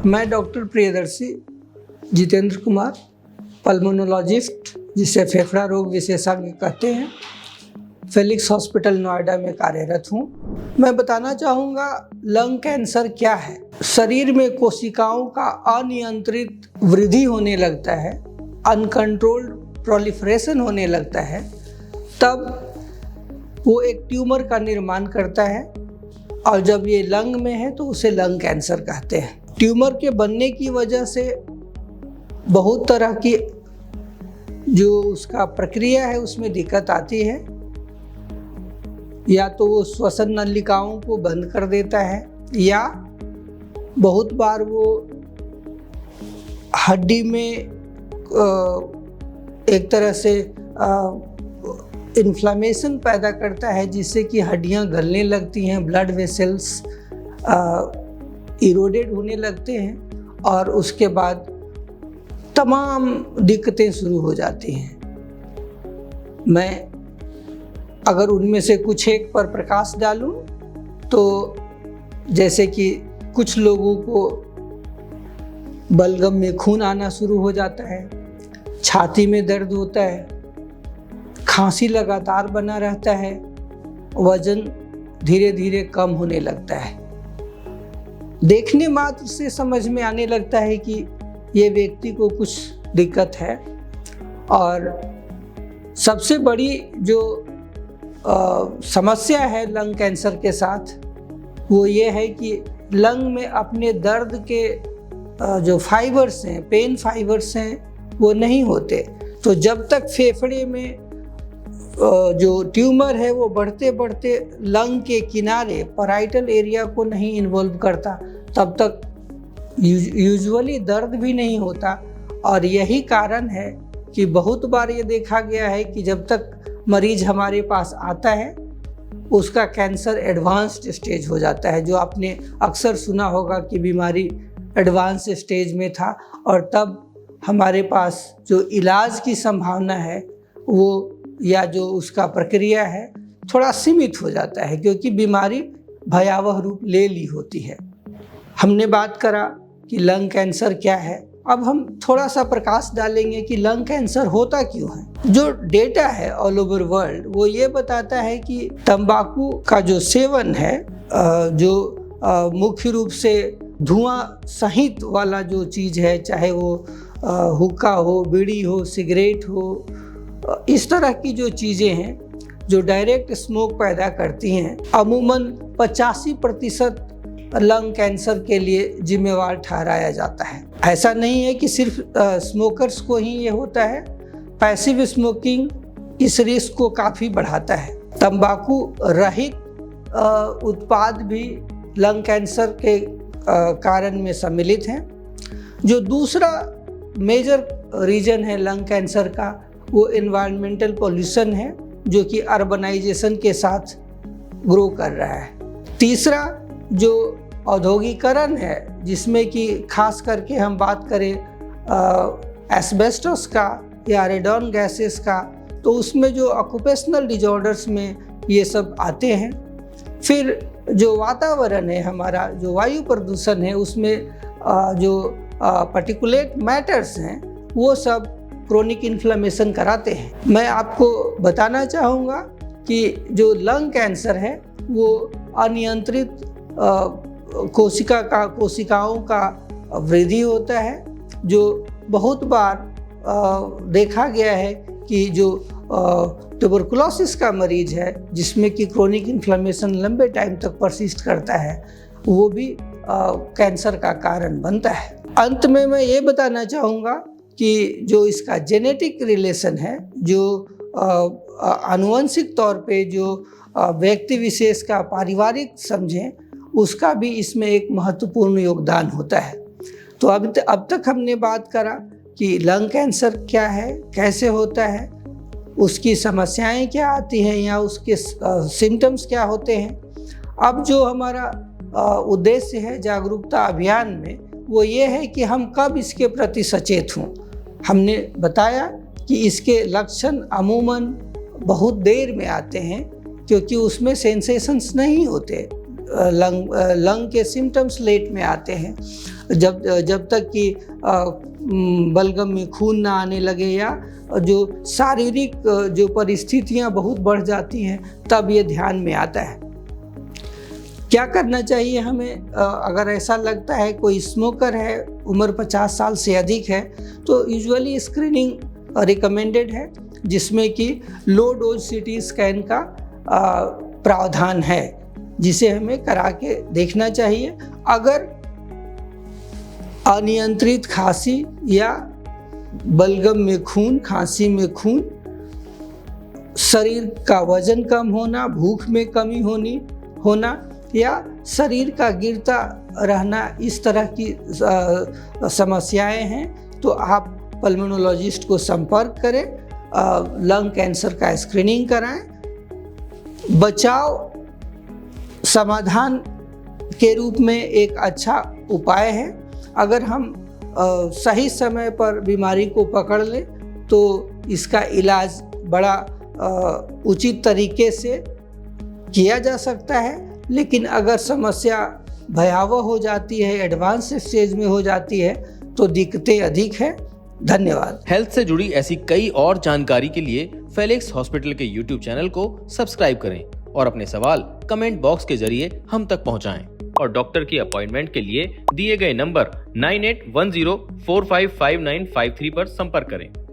मैं doctor Priyadarshi Jitendra Kumar, pulmonologist जिसे फेफड़ा रोग विशेषज्ञ कहते हैं, फेलिक्स हॉस्पिटल नोएडा में कार्यरत हूँ। मैं बताना चाहूँगा लंग कैंसर क्या है। शरीर में कोशिकाओं का अनियंत्रित वृद्धि होने लगता है, अनकंट्रोल्ड प्रोलिफरेशन होने लगता है, तब वो एक ट्यूमर का निर्माण करता है और जब ये लंग में है तो उसे लंग कैंसर कहते हैं। ट्यूमर के बनने की वजह से बहुत तरह की जो उसका प्रक्रिया है उसमें दिक्कत आती है। या तो वो श्वसन नलिकाओं को बंद कर देता है या बहुत बार वो हड्डी में एक तरह से इन्फ्लेमेशन पैदा करता है जिससे कि हड्डियां गलने लगती हैं, ब्लड वेसल्स इरोडेड होने लगते हैं और उसके बाद तमाम दिक्कतें शुरू हो जाती हैं। मैं अगर उनमें से कुछ एक पर प्रकाश डालूं तो जैसे कि कुछ लोगों को बलगम में खून आना शुरू हो जाता है, छाती में दर्द होता है, खांसी लगातार बना रहता है, वजन धीरे धीरे कम होने लगता है। देखने मात्र से समझ में आने लगता है कि ये व्यक्ति को कुछ दिक्कत है। और सबसे बड़ी जो समस्या है लंग कैंसर के साथ वो ये है कि लंग में अपने दर्द के जो फाइबर्स हैं, पेन फाइबर्स हैं, वो नहीं होते। तो जब तक फेफड़े में जो ट्यूमर है वो बढ़ते बढ़ते लंग के किनारे पैराइटल एरिया को नहीं इन्वॉल्व करता, तब तक यूजुअली दर्द भी नहीं होता। और यही कारण है कि बहुत बार ये देखा गया है कि जब तक मरीज हमारे पास आता है उसका कैंसर एडवांस्ड स्टेज हो जाता है। जो आपने अक्सर सुना होगा कि बीमारी एडवांस स्टेज में था और तब हमारे पास जो इलाज की संभावना है वो या जो उसका प्रक्रिया है थोड़ा सीमित हो जाता है क्योंकि बीमारी भयावह रूप ले ली होती है। हमने बात करा कि लंग कैंसर क्या है। अब हम थोड़ा सा प्रकाश डालेंगे कि लंग कैंसर होता क्यों है। जो डेटा है ऑल ओवर वर्ल्ड वो ये बताता है कि तंबाकू का जो सेवन है, जो मुख्य रूप से धुआं सहित वाला जो चीज़ है, चाहे वो हुक्का हो, बीड़ी हो, सिगरेट हो, इस तरह की जो चीज़ें हैं जो डायरेक्ट स्मोक पैदा करती हैं, अमूमन 85% लंग कैंसर के लिए जिम्मेवार ठहराया जाता है। ऐसा नहीं है कि सिर्फ स्मोकर्स को ही ये होता है। पैसिव स्मोकिंग इस रिस्क को काफ़ी बढ़ाता है। तंबाकू रहित उत्पाद भी लंग कैंसर के कारण में सम्मिलित हैं। जो दूसरा मेजर रीजन है लंग कैंसर का वो एनवायरमेंटल पॉल्यूशन है जो कि अर्बनाइजेशन के साथ ग्रो कर रहा है। तीसरा जो औद्योगिकरण है जिसमें कि खास करके हम बात करें एस्बेस्टोस का या रेडॉन गैसेस का, तो उसमें जो ऑक्यूपेशनल डिजॉर्डर्स में ये सब आते हैं। फिर जो वातावरण है हमारा, जो वायु प्रदूषण है, उसमें जो पार्टिकुलेट मैटर्स हैं वो सब क्रोनिक इन्फ्लेमेशन कराते हैं। मैं आपको बताना चाहूँगा कि जो लंग कैंसर है वो अनियंत्रित कोशिकाओं का वृद्धि होता है। जो बहुत बार देखा गया है कि जो ट्यूबरकुलोसिस का मरीज है जिसमें कि क्रोनिक इन्फ्लेमेशन लंबे टाइम तक परसिस्ट करता है, वो भी कैंसर का कारण बनता है। अंत में मैं ये बताना चाहूँगा कि जो इसका जेनेटिक रिलेशन है, जो आनुवंशिक तौर पे जो व्यक्ति विशेष का पारिवारिक समझें, उसका भी इसमें एक महत्वपूर्ण योगदान होता है। तो अब तक हमने बात करा कि लंग कैंसर क्या है, कैसे होता है, उसकी समस्याएं क्या आती हैं या उसके सिम्टम्स क्या होते हैं। अब जो हमारा उद्देश्य है जागरूकता अभियान में वो ये है कि हम कब इसके प्रति सचेत हों। हमने बताया कि इसके लक्षण अमूमन बहुत देर में आते हैं क्योंकि उसमें सेंसेशंस नहीं होते, लंग के सिम्टम्स लेट में आते हैं, जब तक कि बलगम में खून ना आने लगे या जो शारीरिक जो परिस्थितियां बहुत बढ़ जाती हैं तब ये ध्यान में आता है। क्या करना चाहिए हमें? अगर ऐसा लगता है कोई स्मोकर है, उम्र 50 साल से अधिक है, तो यूजुअली स्क्रीनिंग रिकमेंडेड है, जिसमें कि लो डोज सीटी स्कैन का प्रावधान है, जिसे हमें करा के देखना चाहिए। अगर अनियंत्रित खांसी या बलगम में खून, खांसी में खून, शरीर का वजन कम होना, भूख में कमी होना या शरीर का गिरता रहना, इस तरह की समस्याएं हैं, तो आप पल्मोनोलॉजिस्ट को संपर्क करें, लंग कैंसर का स्क्रीनिंग कराएं। बचाव समाधान के रूप में एक अच्छा उपाय है। अगर हम सही समय पर बीमारी को पकड़ लें तो इसका इलाज बड़ा उचित तरीके से किया जा सकता है। लेकिन अगर समस्या भयावह हो जाती है, एडवांस स्टेज में हो जाती है, तो दिक्कतें अधिक हैं। धन्यवाद। हेल्थ से जुड़ी ऐसी कई और जानकारी के लिए फेलिक्स हॉस्पिटल के YouTube चैनल को सब्सक्राइब करें और अपने सवाल कमेंट बॉक्स के जरिए हम तक पहुंचाएं। और डॉक्टर की अपॉइंटमेंट के लिए दिए गए नंबर 9810455953 पर संपर्क करें।